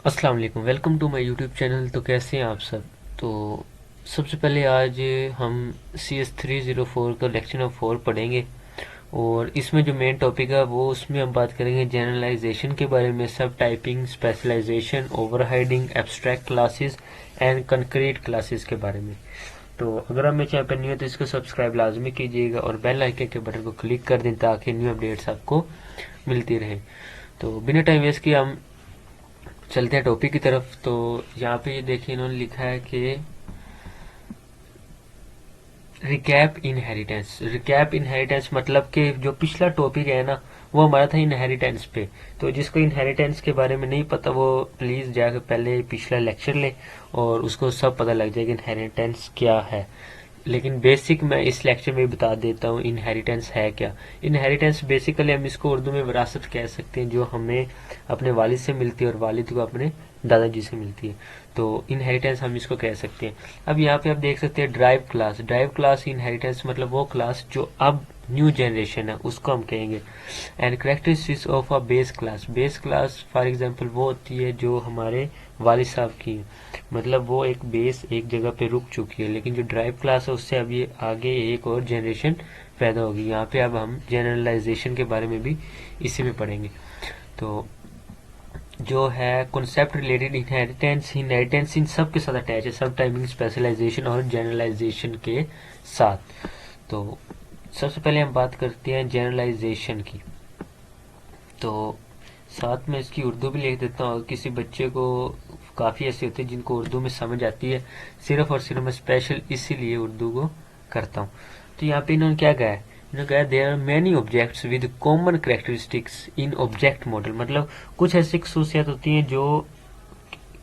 अस्सलाम वालेकुम, welcome to my YouTube channel. तो कैसे हैं आप सब। तो सबसे पहले आज हम CS304 का लेक्चर नंबर 4 पढ़ेंगे और इसमें जो मेन टॉपिक है वो उसमें हम बात करेंगे जनरलाइजेशन के बारे में, subtyping, specialisation, overriding, abstract classes and concrete classes के बारे में। तो अगर आप मेरे चैनल पर न्यू है तो इसको सब्सक्राइब लाजमी कीजिएगा और बेल आइकन के बटन को क्लिक कर दें ताकि न्यू अपडेट्स आपको मिलती रहे। तो बिना टाइम वेस्ट किए हम चलते हैं टॉपिक की तरफ। तो यहाँ पे ये देखिए इन्होंने लिखा है कि रिकैप इनहेरिटेंस। रिकैप इनहेरिटेंस मतलब कि जो पिछला टॉपिक है ना वो हमारा था इनहेरिटेंस पे। तो जिसको इनहेरिटेंस के बारे में नहीं पता वो प्लीज़ जाकर पहले पिछला लेक्चर ले और उसको सब पता लग जाएगा इनहेरिटेंस क्या है। लेकिन बेसिक मैं इस लेक्चर में बता देता हूँ इनहेरिटेंस है क्या। इनहेरिटेंस बेसिकली हम इसको उर्दू में विरासत कह सकते हैं, जो हमें अपने वालिद से मिलती है और वालिद को अपने दादाजी से मिलती है। तो इनहेरिटेंस हम इसको कह सकते हैं। अब यहाँ पे आप देख सकते हैं drive class. Drive class inheritance मतलब वो क्लास जो अब न्यू जनरेशन है उसको हम कहेंगे। And characteristics of a base class. Base class for example वो होती है जो हमारे वालिद साहब की है, मतलब वो एक बेस एक जगह पे रुक चुकी है। लेकिन जो ड्राइव क्लास है उससे अब ये आगे एक और जनरेशन पैदा होगी। यहाँ पे अब हम जनरलाइजेशन के बारे में भी इसी में पढ़ेंगे। तो जो है कॉन्सेप्ट रिलेटेड इनहेरिटेंस, इन सब के साथ अटैच है, सब टाइपिंग, स्पेशलाइजेशन और जनरलाइजेशन के साथ। तो सबसे पहले हम बात करते हैं जनरलाइजेशन की। तो साथ में इसकी उर्दू भी लिख देता हूँ। किसी बच्चे को काफ़ी ऐसे होते हैं जिनको उर्दू में समझ आती है, सिर्फ और सिर्फ मैं स्पेशल इसीलिए उर्दू को करता हूँ। तो यहाँ पे इन्होंने क्या कहा है, इन्होंने कहा there are many objects with common characteristics in object model. मतलब कुछ ऐसी खसूसियात होती हैं जो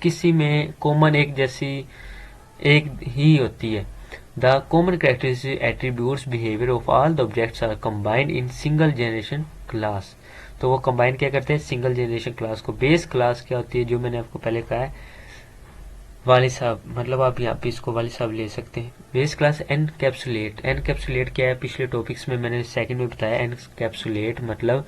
किसी में कॉमन एक जैसी एक ही होती है। The common characteristic attributes behaviour of all the objects are combined in single generation class. तो वो कंबाइन क्या करते हैं, सिंगल जनरेशन क्लास को। बेस क्लास क्या होती है, जो मैंने आपको पहले कहा है वाली साहब, मतलब आप यहाँ पे इसको वाली साहब ले सकते हैं। Base class encapsulate. एनकैप्सुलेट क्या है, पिछले टॉपिक्स में मैंने सेकंड में बताया। एनकैप्सुलेट मतलब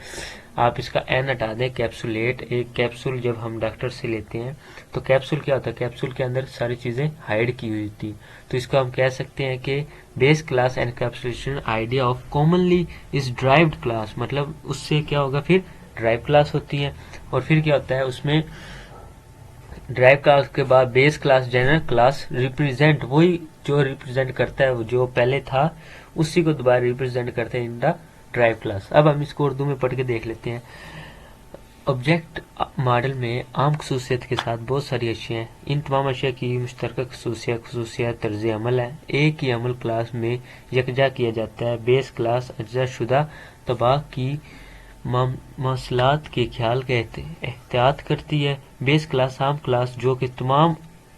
आप इसका एन हटा दें, कैप्सुलेट। एक कैप्सूल जब हम डॉक्टर से लेते हैं तो कैप्सूल क्या होता है, कैप्सूल के अंदर सारी चीज़ें हाइड की हुई होती। तो इसको हम कह सकते हैं कि base class encapsulation idea of commonly is derived class. मतलब उससे क्या होगा, फिर ड्राइव क्लास होती है और फिर क्या होता है उसमें ड्राइव क्लास के बाद base class general class represent, वही जो रिप्रेजेंट करता है जो पहले था उसी को दोबारा रिप्रेजेंट करते हैं इन द ड्राइव क्लास। अब हम इसको उर्दू में पढ़ के देख लेते हैं। ऑब्जेक्ट मॉडल में आम खसूसियत के साथ बहुत सारी अशिया हैं। इन तमाम अशिया की मुश्तरका खसूसियत तर्ज अमल है। एक ही अमल क्लास में यकजा किया जाता है। बेस क्लास अज्जा शुदा तबाह की मसलात के ख्याल का एहतियात करती है। बेस क्लास आम क्लास जो कि तमाम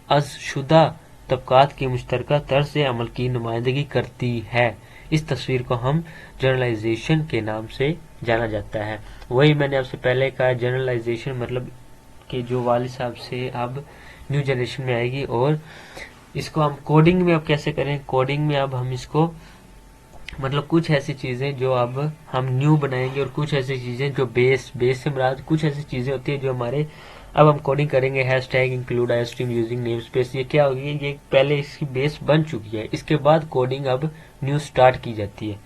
अज़शुदा तबकात की मुश्तरका तर्ज अमल की नुमाइंदगी करती है। इस तस्वीर को हम जनरलाइजेशन के नाम से जाना जाता है। वही मैंने आपसे पहले कहा, जनरलाइजेशन मतलब कि जो वालिद साहब से अब न्यू जनरेशन में आएगी। और इसको हम कोडिंग में अब कैसे करें, कोडिंग में अब हम इसको मतलब कुछ ऐसी चीज़ें जो अब हम न्यू बनाएंगे और कुछ ऐसी चीज़ें जो बेस से मुराद कुछ ऐसी चीज़ें होती है जो हमारे अब हम कोडिंग करेंगे। Hashtag include iostream using namespace. ये क्या होगी, ये पहले इसकी बेस बन चुकी है, इसके बाद कोडिंग अब न्यू स्टार्ट की जाती है।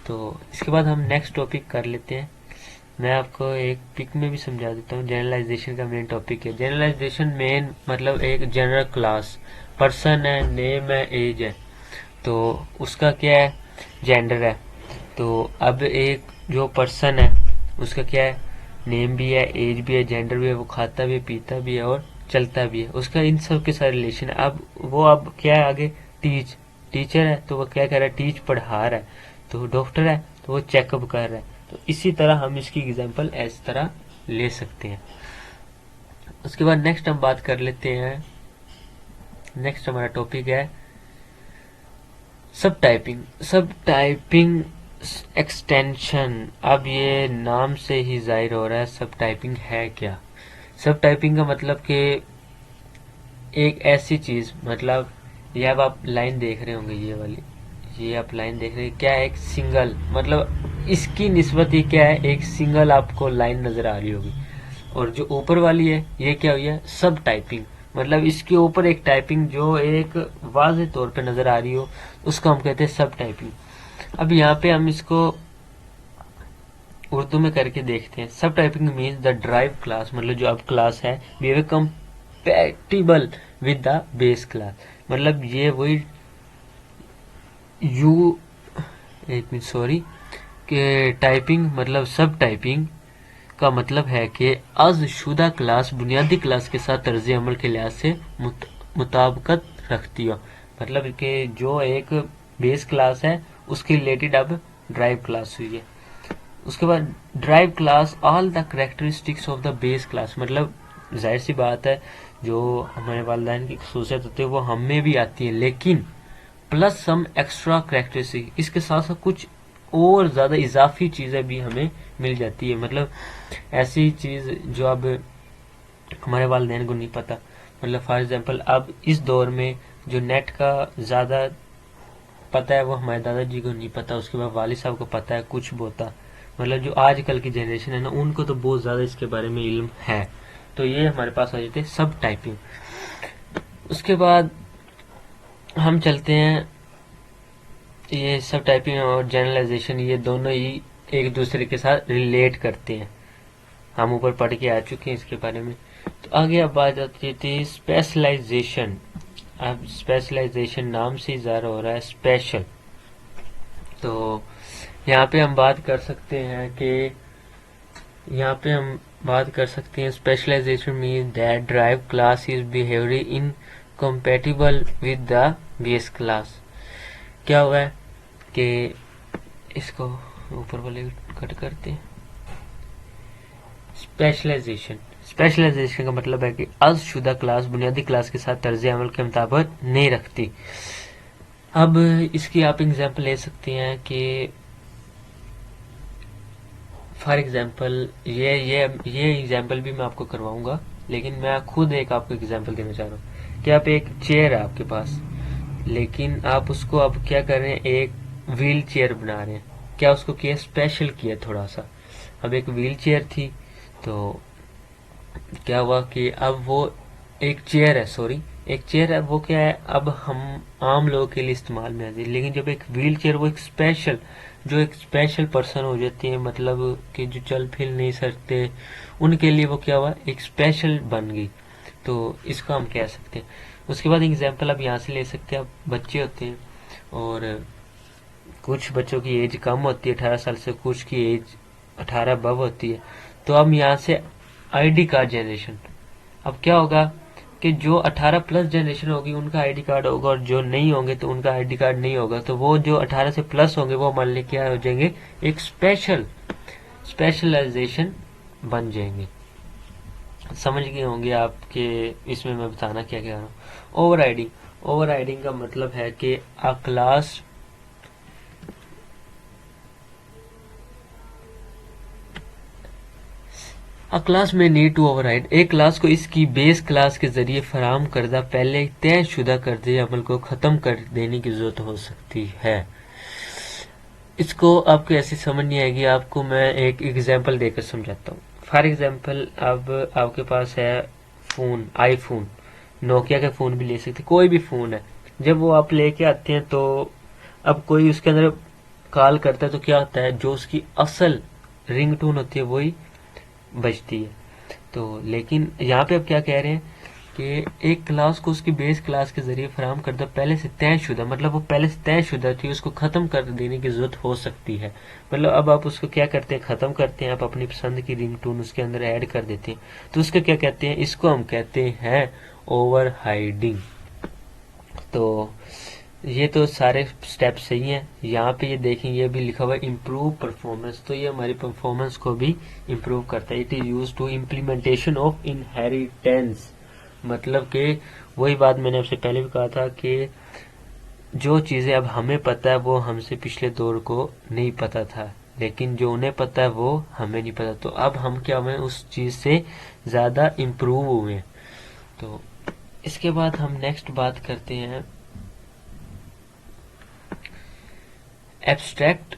तो इसके बाद हम नेक्स्ट टॉपिक कर लेते हैं। मैं आपको एक पिक में भी समझा देता हूँ। जनरलाइजेशन का मेन टॉपिक है। जनरलाइजेशन मेन मतलब एक जनरल क्लास, पर्सन है, नेम है, एज है, तो उसका क्या है, जेंडर है। तो अब एक जो पर्सन है उसका क्या है, नेम भी है, एज भी है, जेंडर भी है, वो खाता भी है, पीता भी है और चलता भी है। उसका इन सब के साथ रिलेशन है। अब वो अब क्या है आगे, टीचर है तो वो क्या कर रहा है, टीच पढ़ा रहा है। तो डॉक्टर है तो वो चेकअप कर रहा है। तो इसी तरह हम इसकी एग्जांपल इस तरह ले सकते हैं। उसके बाद नेक्स्ट हम बात कर लेते हैं। नेक्स्ट हमारा टॉपिक है सब टाइपिंग एक्सटेंशन। अब ये नाम से ही जाहिर हो रहा है सब टाइपिंग है क्या। सब टाइपिंग का मतलब कि एक ऐसी चीज, मतलब ये अब आप लाइन देख रहे होंगे, ये वाली, ये आप लाइन देख रहे हैं, क्या है, एक सिंगल, मतलब इसकी निस्बत ये क्या है, एक सिंगल आपको लाइन नजर आ रही होगी। और जो ऊपर वाली है ये क्या हुई है, सब टाइपिंग। मतलब इसके ऊपर एक टाइपिंग जो एक वाज़ेह तौर पे नजर आ रही हो, उसको हम कहते हैं सब टाइपिंग। अब यहाँ पे हम इसको उर्दू में करके देखते हैं। सब typing means the drive class, मतलब जो अब क्लास है behave compatible with the base class. मतलब ये वही यू एक मिनट सॉरी कि टाइपिंग मतलब सब टाइपिंग का मतलब है कि आज शुदा क्लास बुनियादी क्लास के साथ तर्ज अमल के लिहाज से मुताबिकत रखती हो। मतलब कि जो एक बेस क्लास है उसके रिलेटेड अब ड्राइव क्लास हुई है। उसके बाद drive class all the characteristics of the base class. मतलब जाहिर सी बात है जो हमारे वालिदैन की खसूसियत होती है वो हम में भी आती है, लेकिन प्लस सम एक्स्ट्रा करेक्टरिस्टिक, इसके साथ साथ कुछ और ज़्यादा इजाफी चीज़ें भी हमें मिल जाती है। मतलब ऐसी चीज़ जो अब हमारे वालिदैन को नहीं पता। मतलब फॉर एग्जांपल अब इस दौर में जो नेट का ज़्यादा पता है वो हमारे दादाजी को नहीं पता, उसके बाद वालिद साहब को पता है कुछ बोता। मतलब जो आजकल की जनरेशन है ना उनको तो बहुत ज़्यादा इसके बारे में इल्म है। तो ये हमारे पास आ जाते हैं सब टाइपिंग। उसके बाद हम चलते हैं, ये सब टाइपिंग और जनरलाइजेशन ये दोनों ही एक दूसरे के साथ रिलेट करते हैं। हम ऊपर पढ़ के आ चुके हैं इसके बारे में। तो आगे अब बात आती थी स्पेशलाइजेशन। अब स्पेशलाइजेशन नाम से इजारा हो रहा है स्पेशल। तो यहाँ पे हम बात कर सकते हैं कि यहाँ पे हम बात कर सकते हैं specialisation mean that drive class is behaviourally incompatible with the base class. क्या हुआ है कि इसको ऊपर वाले कट करते हैं। स्पेशलाइजेशन, स्पेशलाइजेशन का मतलब है कि अज़शुदा क्लास बुनियादी क्लास के साथ तर्ज अमल के मुताबिक नहीं रखती। अब इसकी आप एग्जांपल ले सकते हैं कि फॉर एग्जांपल ये एग्जांपल भी मैं आपको करवाऊंगा, लेकिन मैं खुद एक आपको एग्जांपल देना चाह रहा हूँ कि आप एक चेयर है आपके पास, लेकिन आप उसको अब क्या कर रहे हैं, एक व्हील चेयर बना रहे हैं। क्या उसको किया, स्पेशल किया थोड़ा सा। अब एक व्हील चेयर थी, तो क्या हुआ कि अब वो एक चेयर है, सॉरी एक चेयर है, वो क्या है अब हम आम लोगों के लिए इस्तेमाल में आती है। लेकिन जब एक व्हील चेयर वो एक स्पेशल, जो एक स्पेशल पर्सन हो जाती है, मतलब कि जो चल फिर नहीं सकते, उनके लिए वो क्या हुआ, एक स्पेशल बन गई। तो इसको हम कह सकते हैं। उसके बाद एग्जाम्पल अब यहाँ से ले सकते हैं। अब बच्चे होते हैं और कुछ बच्चों की एज कम होती है 18 साल से, कुछ की एज 18 अबव होती है। तो अब यहाँ से आईडी कार्ड जनरेशन, अब क्या होगा कि जो 18 प्लस जनरेशन होगी उनका आईडी कार्ड होगा, और जो नहीं होंगे तो उनका आईडी कार्ड नहीं होगा। तो वो जो 18 से प्लस होंगे वो मान ली क्या हो जाएंगे, एक स्पेशलाइजेशन बन जाएंगे। समझ गए होंगे आपके इसमें मैं बताना क्या कह रहा हूँ। ओवर राइडिंग का मतलब है कि अ क्लास अ क्लास में नीड टू ओवरराइड, एक क्लास को इसकी बेस क्लास के जरिए फराहम करदा पहले तयशुदा कर्जे अमल को ख़त्म कर देने की जरूरत हो सकती है। इसको आपको ऐसे समझ नहीं आएगी, आपको मैं एक एग्जांपल देकर समझाता हूँ। फॉर एग्जांपल अब आपके पास है फ़ोन, आईफोन, नोकिया के फ़ोन भी ले सकते, कोई भी फ़ोन है। जब वो आप लेके आते हैं तो अब कोई उसके अंदर कॉल करता है तो क्या होता है, जो उसकी असल रिंगटोन होती है वही बजती है। तो लेकिन यहाँ पे अब क्या कह रहे हैं कि एक क्लास को उसकी बेस क्लास के जरिए फराहम करदा पहले से तयशुदा, मतलब वो पहले से तयशुदा थी, उसको ख़त्म कर देने की ज़रूरत हो सकती है। मतलब अब आप उसको क्या करते हैं, ख़त्म करते हैं, आप अपनी पसंद की रिंगटोन उसके अंदर ऐड कर देते हैं। तो उसको क्या कहते हैं, इसको हम कहते हैं ओवर हाइडिंग। तो ये तो सारे स्टेप सही हैं। यहाँ पे ये देखें, ये भी लिखा हुआ है इम्प्रूव परफॉर्मेंस, तो ये हमारी परफॉर्मेंस को भी इम्प्रूव करता है। It is use to implementation of inheritance, मतलब कि वही बात मैंने आपसे पहले भी कहा था कि जो चीज़ें अब हमें पता है वो हमसे पिछले दौर को नहीं पता था, लेकिन जो उन्हें पता है वो हमें नहीं पता। तो अब हम क्या हुए, उस चीज़ से ज़्यादा इम्प्रूव हुए। तो इसके बाद हम नेक्स्ट बात करते हैं abstract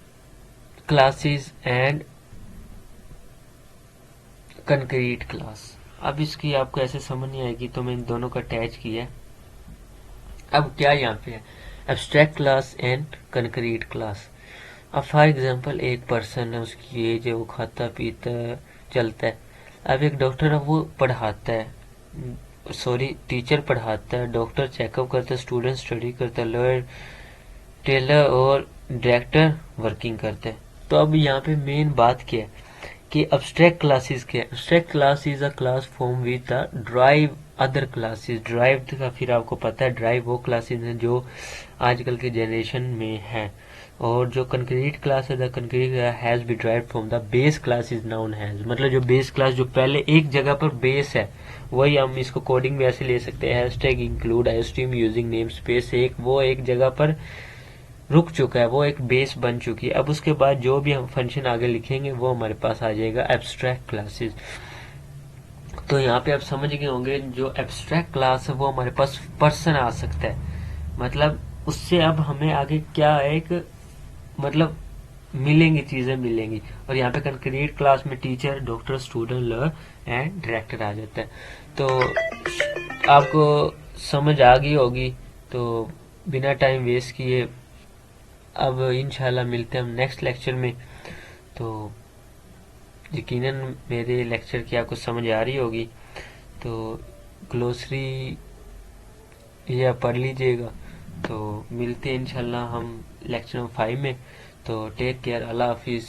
classes and concrete class. अब इसकी आपको ऐसे समझ नहीं आएगी तो मैं इन दोनों को अटैच किया है। अब क्या यहाँ पे है, abstract class and concrete class. अब फॉर एग्जांपल एक पर्सन है, उसकी एज है, वो खाता पीता है, चलता है। अब एक डॉक्टर है, वो पढ़ाता है, सॉरी टीचर पढ़ाता है, डॉक्टर चेकअप करता है, स्टूडेंट स्टडी करता है, लॉयर, टेलर और डायरेक्टर वर्किंग करते हैं। तो अब यहाँ पे मेन बात क्या है कि अब्स्ट्रैक्ट क्लासेस क्या है। Abstract class is a class form with the drive other classes. Drive का फिर आपको पता है, ड्राइव वो क्लासेस हैं जो आजकल के जनरेशन में है। और जो कंक्रीट क्लास है, the concrete has B derived from the base class is noun has, मतलब जो बेस क्लास जो पहले एक जगह पर बेस है, वही हम इसको कोडिंग में ऐसे ले सकते हैं, hashtag include iostream using name space. एक वो एक जगह पर रुक चुका है, वो एक बेस बन चुकी है। अब उसके बाद जो भी हम फंक्शन आगे लिखेंगे वो हमारे पास आ जाएगा एब्स्ट्रैक्ट क्लासेस। तो यहाँ पे आप समझ गए होंगे, जो एब्स्ट्रैक्ट क्लास है वो हमारे पास पर्सन आ सकता है, मतलब उससे अब हमें आगे क्या है, एक मतलब मिलेंगी, चीजें मिलेंगी। और यहाँ पे कंक्रीट क्लास में teacher, doctor, student, lawyer and director आ जाता है। तो आपको समझ आ गई होगी। तो बिना टाइम वेस्ट किए अब इंशाल्लाह मिलते हैं हम नेक्स्ट लेक्चर में। तो यकीनन मेरे लेक्चर की आपको समझ आ रही होगी। तो ग्लोसरी ये आप पढ़ लीजिएगा। तो मिलते हैं इंशाल्लाह हम लेक्चर नंबर 5 में। तो टेक केयर, अल्लाह हाफिज़।